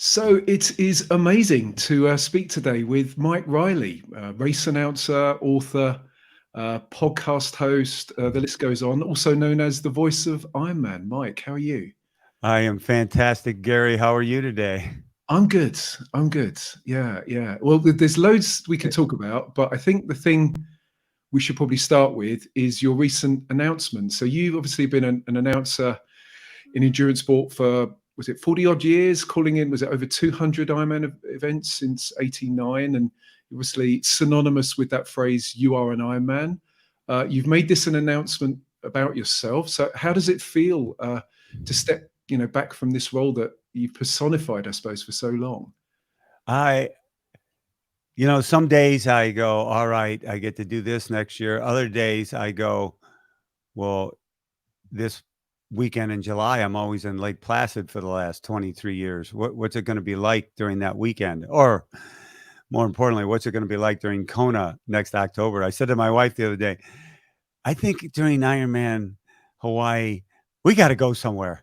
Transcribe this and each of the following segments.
So it is amazing to speak today with Mike Reilly, race announcer, author, podcast host. The list goes on. Also known as the voice of Ironman. Mike, how are you? I am fantastic, Gary. How are you today? I'm good. I'm good. Yeah, yeah. Well, there's loads we could talk about, but I think the thing we should probably start with is your recent announcement. So you've obviously been an announcer in endurance sport for, was it 40 odd years, calling in, was it over 200 Ironman events since 89, and obviously synonymous with that phrase, you are an Ironman. You've made this an announcement about yourself. So how does it feel to step back from this role that you've personified, I suppose, for so long? I, some days I go, all right, I get to do this next year. Other days I go, well, this weekend in July, I'm always in Lake Placid for the last 23 years. What's it going to be like during that weekend? Or more importantly, what's it going to be like during Kona next October? I said to my wife the other day, I think during Ironman Hawaii, we got to go somewhere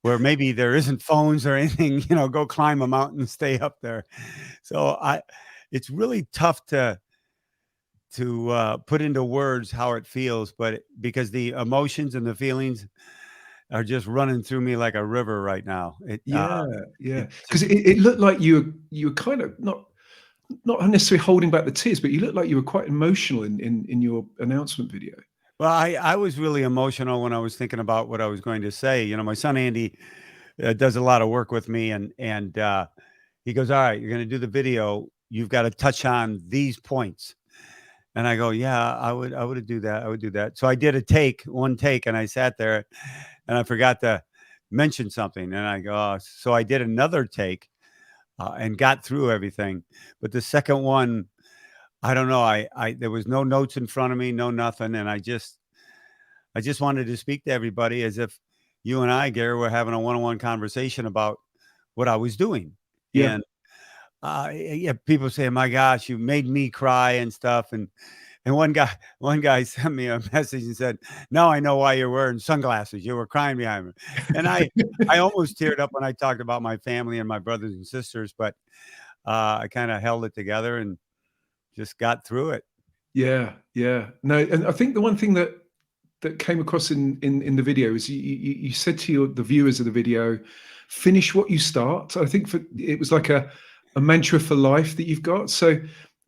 where maybe there isn't phones or anything, go climb a mountain and stay up there. So it's really tough to put into words how it feels, but because the emotions and the feelings are just running through me like a river right now. Yeah, yeah. It Because just, it looked like you were kind of not necessarily holding back the tears, but you looked like you were quite emotional in your announcement video. well, I was really emotional when I was thinking about what I was going to say. My son Andy does a lot of work with me, and he goes, "All right, you're going to do the video. You've got to touch on these points." And I go, "Yeah, I would do that. I would do that." So I did one take, and I sat there, and I forgot to mention something, and I go, oh. So I did another take and got through everything. But the second one, I don't know. I there was no notes in front of me, no nothing, and I just wanted to speak to everybody as if you and I, Gary, were having a one-on-one conversation about what I was doing. Yeah. And yeah, people say, "My gosh, you made me cry and stuff." And one guy sent me a message and said, "Now I know why you're wearing sunglasses. You were crying behind me." And I almost teared up when I talked about my family and my brothers and sisters, but I kind of held it together and just got through it. Yeah, yeah. No, and I think the one thing that came across in the video is you said to the viewers of the video, finish what you start. I think it was like a mantra for life that you've got. So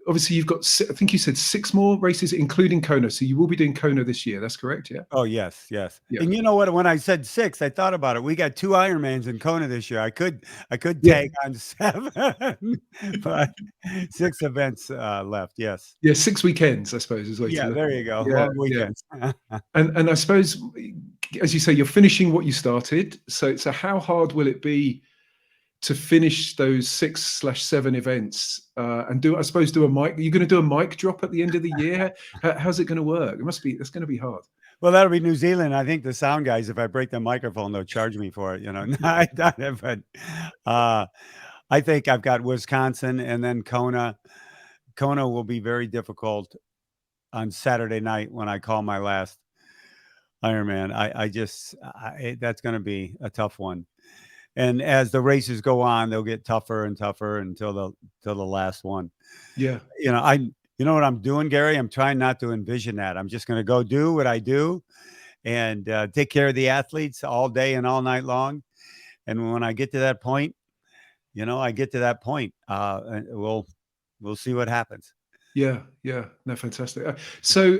obviously you've got, I think you said 6 more races, including Kona. So you will be doing Kona this year. That's correct, yeah? Oh, yes, yes. Yeah. And you know what? When I said 6, I thought about it. We got 2 Ironmans in Kona this year. I could Yeah. tag on 7, but 6 events left. Yes. Yeah, 6 weekends, I suppose, is the way to Yeah, look there at you it. go. Yeah, Long yeah. weekends. And I suppose, as you say, you're finishing what you started. So how hard will it be to finish those 6/7 events and do, I suppose, do a mic? Are you going to do a mic drop at the end of the year? How's it going to work? That's going to be hard. Well, that'll be New Zealand. I think the sound guys, if I break the microphone, they'll charge me for it. No, I doubt it, but uh, I think I've got Wisconsin and then Kona. Kona will be very difficult on Saturday night when I call my last Ironman. That's going to be a tough one. And as the races go on, they'll get tougher and tougher till the last one. Yeah. You know what I'm doing, Gary? I'm trying not to envision that. I'm just going to go do what I do and take care of the athletes all day and all night long. And when I get to that point, I get to that point. And we'll see what happens. Yeah. Yeah. No, fantastic. So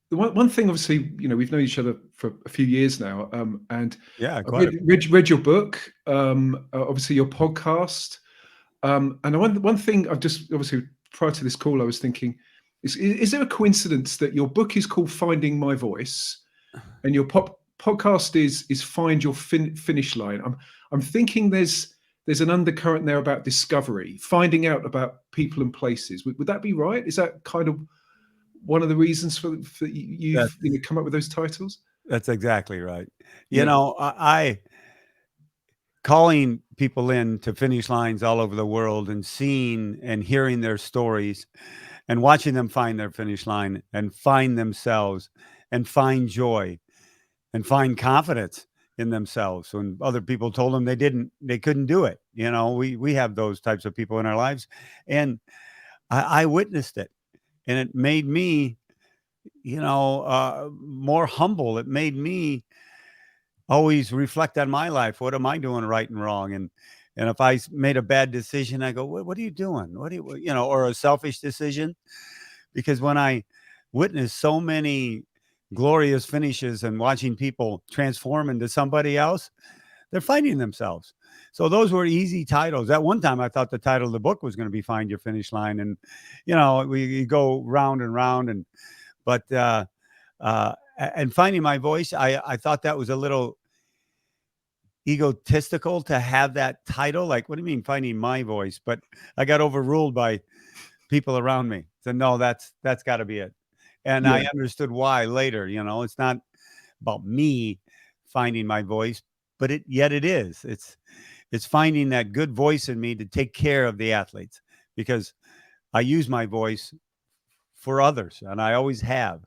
the one thing, obviously, we've known each other for a few years now, and Yeah, I quite. read your book, obviously your podcast. And one thing I've just, obviously, prior to this call, I was thinking, is there a coincidence that your book is called Finding My Voice and your podcast is Find Your Finish Line? I'm thinking there's an undercurrent there about discovery, finding out about people and places. Would that be right? Is that kind of one of the reasons for That you've come up with those titles? that's exactly right. Yeah. I calling people in to finish lines all over the world and seeing and hearing their stories and watching them find their finish line and find themselves and find joy and find confidence. in themselves when other people told them they couldn't do it. You know, we have those types of people in our lives, and I witnessed it, and it made me, more humble. It made me always reflect on my life. What am I doing right and wrong? And if I made a bad decision, I go, what are you doing? What do or a selfish decision? Because when I witness so many glorious finishes and watching people transform into somebody else, they're finding themselves. So those were easy titles. At one time, I thought the title of the book was going to be "Find Your Finish Line," and we go round and round, and finding my voice. I thought that was a little egotistical to have that title. Like, what do you mean finding my voice? But I got overruled by people around me. So no, that's got to be it. And Yeah. I understood why later. It's not about me finding my voice, but yet it is. It's finding that good voice in me to take care of the athletes, because I use my voice for others, and I always have.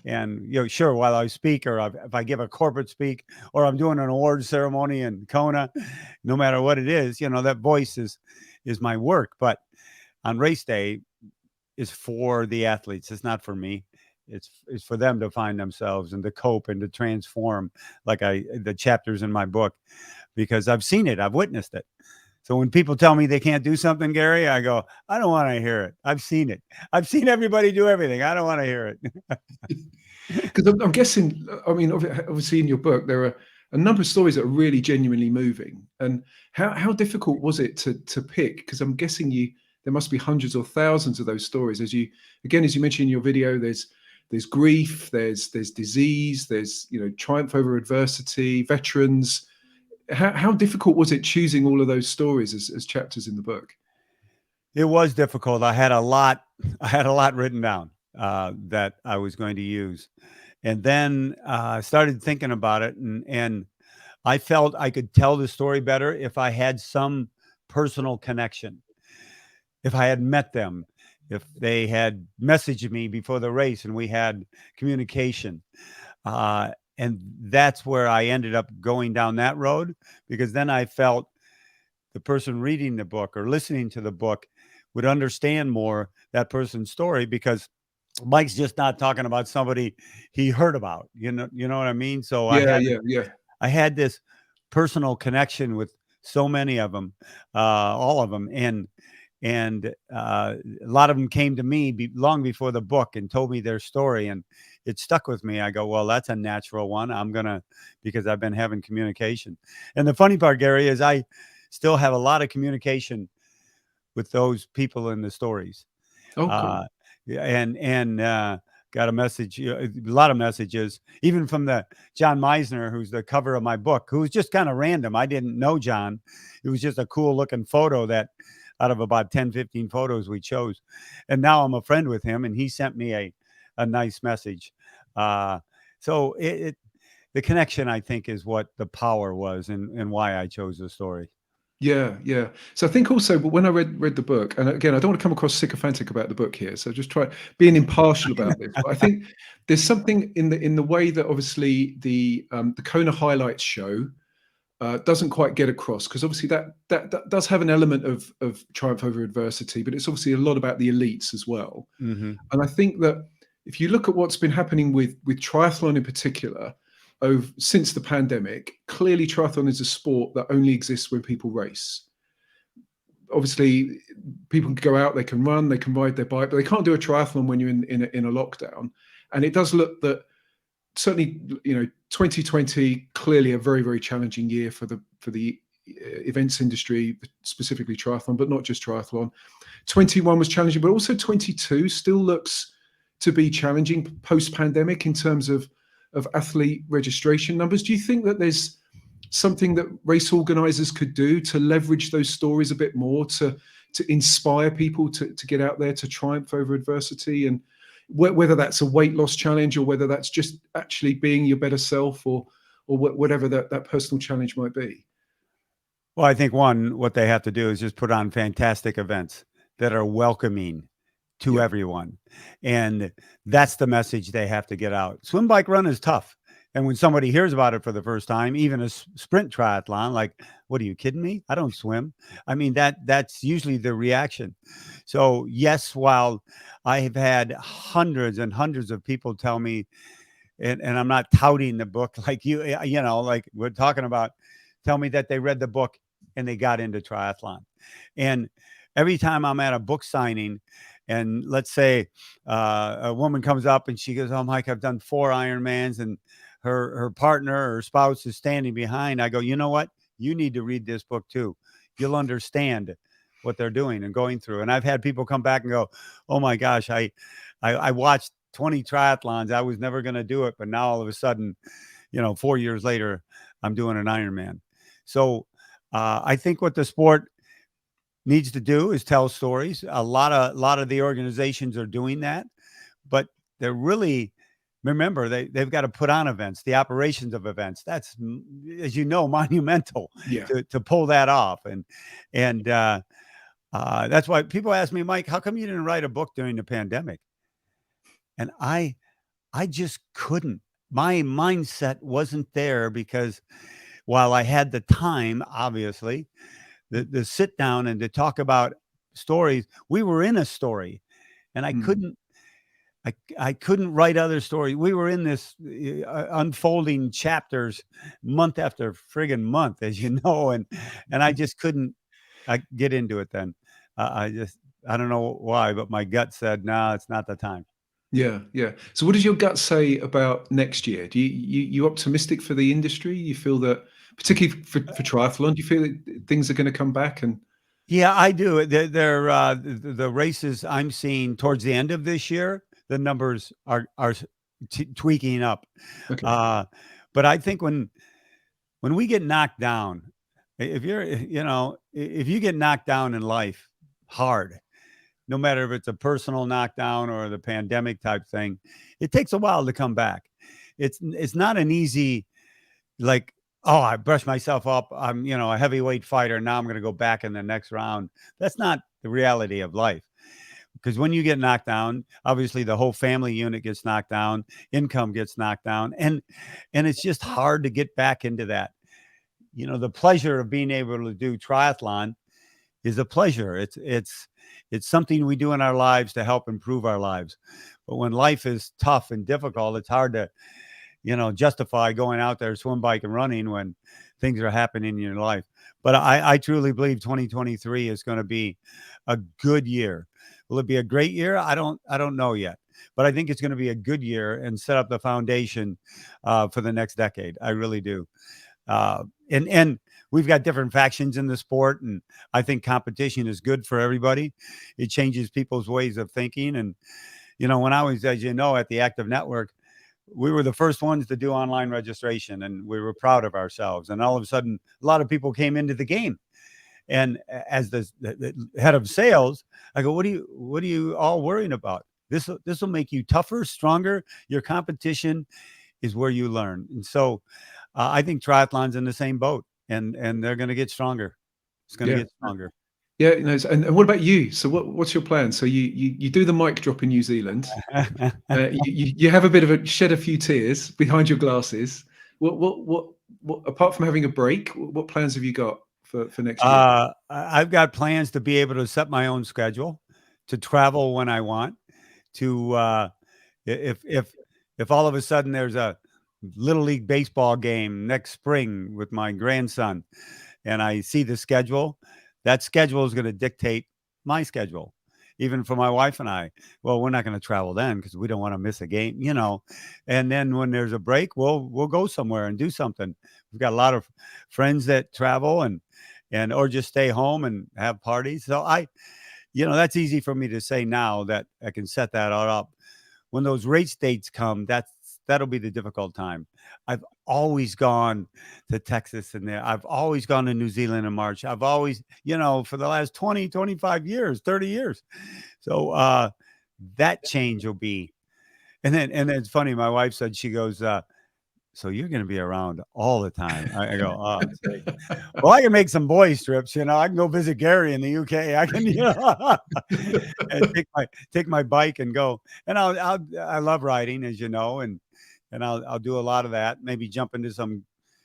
And sure, while I speak, or if I give a corporate speak, or I'm doing an awards ceremony in Kona, no matter what it is, that voice is my work. But on race day is for the athletes. It's not for me. It's for them to find themselves and to cope and to transform, like the chapters in my book, because I've seen it, I've witnessed it. So when people tell me they can't do something, Gary, I go, I don't want to hear it. I've seen it. I've seen everybody do everything. I don't want to hear it. Because I'm guessing, I mean, obviously in your book, there are a number of stories that are really genuinely moving. And how difficult was it to pick? Because I'm guessing there must be hundreds or thousands of those stories. As you mentioned in your video, there's grief, there's disease, there's triumph over adversity, veterans. How difficult was it choosing all of those stories as chapters in the book? It was difficult. I had a lot written down that I was going to use. And then I started thinking about it, and I felt I could tell the story better if I had some personal connection. If I had met them, if they had messaged me before the race and we had communication. And that's where I ended up going down that road, because then I felt the person reading the book or listening to the book would understand more that person's story, because Mike's just not talking about somebody he heard about, you know what I mean? So Yeah. I had this personal connection with so many of them, all of them. And a lot of them came to me long before the book and told me their story, and it stuck with me. I go, well, that's a natural one. Because I've been having communication. And the funny part, Gary, is I still have a lot of communication with those people in the stories. Oh, cool. Yeah, and got a message, a lot of messages, even from the John Meisner, who's the cover of my book, who was just kind of random. I didn't know John. It was just a cool looking photo that out of about 10, 15 photos we chose. And now I'm a friend with him, and he sent me a nice message. So the connection, I think, is what the power was, and why I chose the story. Yeah. So I think also, but when I read the book, and again, I don't want to come across sycophantic about the book here, so just try being impartial about this. But I think there's something in the way that obviously the Kona highlights show doesn't quite get across, because obviously that does have an element of triumph over adversity, but it's obviously a lot about the elites as well. Mm-hmm. And I think that if you look at what's been happening with triathlon in particular, since the pandemic, clearly triathlon is a sport that only exists when people race. Obviously, people can go out, they can run, they can ride their bike, but they can't do a triathlon when you're in a lockdown. And it does look that certainly, 2020 clearly a very, very challenging year for the events industry, specifically triathlon, but not just triathlon. 21 was challenging, but also 22 still looks to be challenging post-pandemic in terms of athlete registration numbers. Do you think that there's something that race organizers could do to leverage those stories a bit more, to inspire people to get out there, to triumph over adversity, and whether that's a weight loss challenge or whether that's just actually being your better self, or whatever that personal challenge might be? Well, I think what they have to do is just put on fantastic events that are welcoming to Yeah. everyone. And that's the message they have to get out. Swim, bike, run is tough. And when somebody hears about it for the first time, even a sprint triathlon, like, what, are you kidding me? I don't swim. I mean, that's usually the reaction. So yes, while I have had hundreds and hundreds of people tell me, and I'm not touting the book like you know, like we're talking about, tell me that they read the book and they got into triathlon. And every time I'm at a book signing, and let's say a woman comes up and she goes, "Oh, Mike, I've done 4 Ironmans," and her partner or spouse is standing behind, I go, "You know what? You need to read this book too. You'll understand what they're doing and going through." And I've had people come back and go, "Oh my gosh, I watched 20 triathlons. I was never going to do it, but now all of a sudden, 4 years later, I'm doing an Ironman." So I think what the sport needs to do is tell stories. A lot of the organizations are doing that, but they're really, remember, they've got to put on events, the operations of events. That's, as you know, monumental Yeah. to pull that off. And that's why people ask me, "Mike, how come you didn't write a book during the pandemic?" And I just couldn't. My mindset wasn't there, because while I had the time, obviously, the sit down and to talk about stories, we were in a story, and I Mm. couldn't I couldn't write other stories. We were in this unfolding chapters month after friggin' month, as you know, and I just couldn't get into it then. I don't know why, but my gut said, "No, it's not the time." Yeah, yeah. So what does your gut say about next year? Do you optimistic for the industry? You feel that, particularly for triathlon, do you feel that things are going to come back? And Yeah, I do. They're the races I'm seeing towards the end of this year, the numbers are tweaking up. okay. Uh, but I think when we get knocked down, if you're, if you get knocked down in life hard, no matter if it's a personal knockdown or the pandemic type thing, it takes a while to come back. It's not an easy, like, "Oh, I brushed myself up. I'm, a heavyweight fighter. Now I'm going to go back in the next round." That's not the reality of life. Because when you get knocked down, obviously the whole family unit gets knocked down, income gets knocked down, and it's just hard to get back into that. The pleasure of being able to do triathlon is a pleasure. It's something we do in our lives to help improve our lives. But when life is tough and difficult, it's hard to justify going out there, swim, bike, and running when things are happening in your life. But I truly believe 2023 is going to be a good year. Will it be a great year? I don't know yet, but I think it's going to be a good year and set up the foundation for the next decade. I really do. And we've got different factions in the sport, and I think competition is good for everybody. It changes people's ways of thinking. And when I was, as you know, at the Active Network, we were the first ones to do online registration, and we were proud of ourselves. And all of a sudden, a lot of people came into the game. And as the head of sales, I go, what are you all worrying about? This will make you tougher, stronger. Your competition is where you learn. And so I think triathlon's in the same boat, and they're going to get stronger. It's going to Yeah. get stronger. Yeah, and what about you? So what's your plan? So you do the mic drop in New Zealand. You have a bit of a shed a few tears behind your glasses. What apart from having a break, what plans have you got for next year? I've got plans to be able to set my own schedule, to travel when I want, to if all of a sudden there's a little league baseball game next spring with my grandson and I see the schedule, that schedule is going to dictate my schedule. Even for my wife and I, well, we're not going to travel then because we don't want to miss a game, And then when there's a break, we'll go somewhere and do something. We've got a lot of friends that travel and or just stay home and have parties. So that's easy for me to say now that I can set that all up. When those race dates come, that'll be the difficult time. I've always gone to Texas and there. I've always gone to New Zealand in March. I've always, for the last 20, 25 years, 30 years. So that change will be. And then it's funny. My wife said, she goes, "So you're going to be around all the time." I go, "Oh, say, well, I can make some boys trips. I can go visit Gary in the UK. I can, and take my bike and go. And I love riding, as you know, and and I'll do a lot of that. Maybe jump into some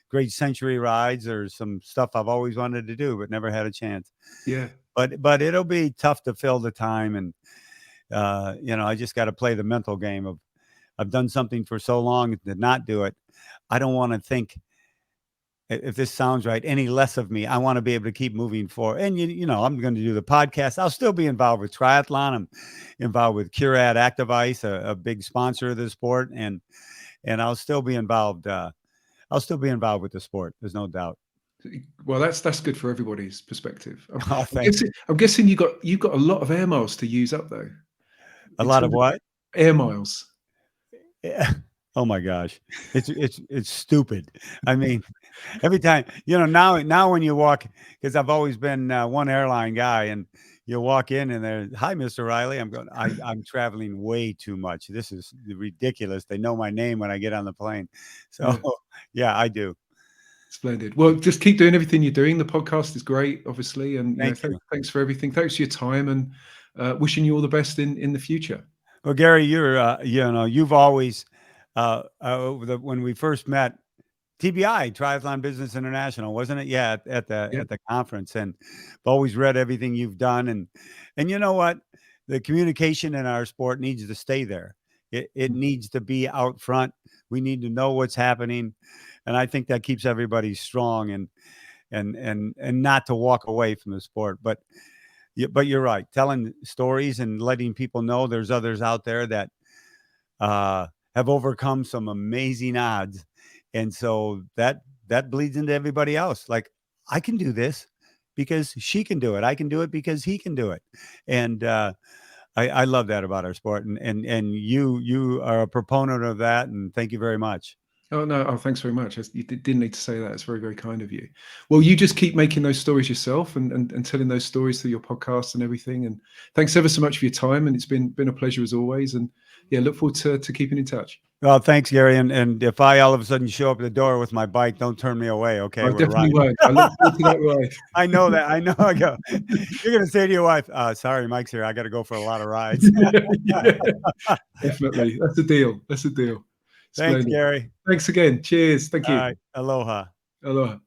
great century rides or some stuff I've always wanted to do but never had a chance. Yeah. But it'll be tough to fill the time, and I just got to play the mental game of I've done something for so long to not do it. I don't want to think, if this sounds right, any less of me. I want to be able to keep moving forward. And, I'm going to do the podcast. I'll still be involved with triathlon. I'm involved with Curad Active Ice, a big sponsor of the sport. And I'll still be involved. I'll still be involved with the sport. There's no doubt. Well, that's good for everybody's perspective. Oh, thanks. I'm guessing you got a lot of air miles to use up though. A lot of what? Air miles. Yeah. Oh my gosh, it's stupid. I mean, every time, now when you walk, because I've always been one airline guy, and you walk in and they're, "Hi, Mr. Reilly." I'm traveling way too much. This is ridiculous. They know my name when I get on the plane. So yeah, I do. Splendid. Well, just keep doing everything you're doing. The podcast is great, obviously, and thanks for everything. Thanks for your time, and wishing you all the best in the future. Well, Gary, you've always. When we first met, TBI, Triathlon Business International, wasn't it? Yeah, at the conference, and I've always read everything you've done, and you know what, the communication in our sport needs to stay there. It needs to be out front. We need to know what's happening, and I think that keeps everybody strong and not to walk away from the sport. But you're right, telling stories and letting people know there's others out there that have overcome some amazing odds. And so that bleeds into everybody else. Like, I can do this because she can do it. I can do it because he can do it. And I love that about our sport. And you are a proponent of that. And thank you very much. Oh, no. Oh, thanks very much. You didn't need to say that. It's very, very kind of you. Well, you just keep making those stories yourself and telling those stories through your podcast and everything. And thanks ever so much for your time. And it's been a pleasure as always. And yeah, look forward to keeping in touch. Well, thanks, Gary. And if I all of a sudden show up at the door with my bike, don't turn me away. Okay. I definitely won't. I look forward to that ride. I know that. I know. I go, you're going to say to your wife, "Sorry, Mike's here. I got to go for a lot of rides." Yeah, definitely. That's a deal. That's a deal. Thanks, Splendid. Gary. Thanks again. Cheers. Thank you. All right. Aloha. Aloha.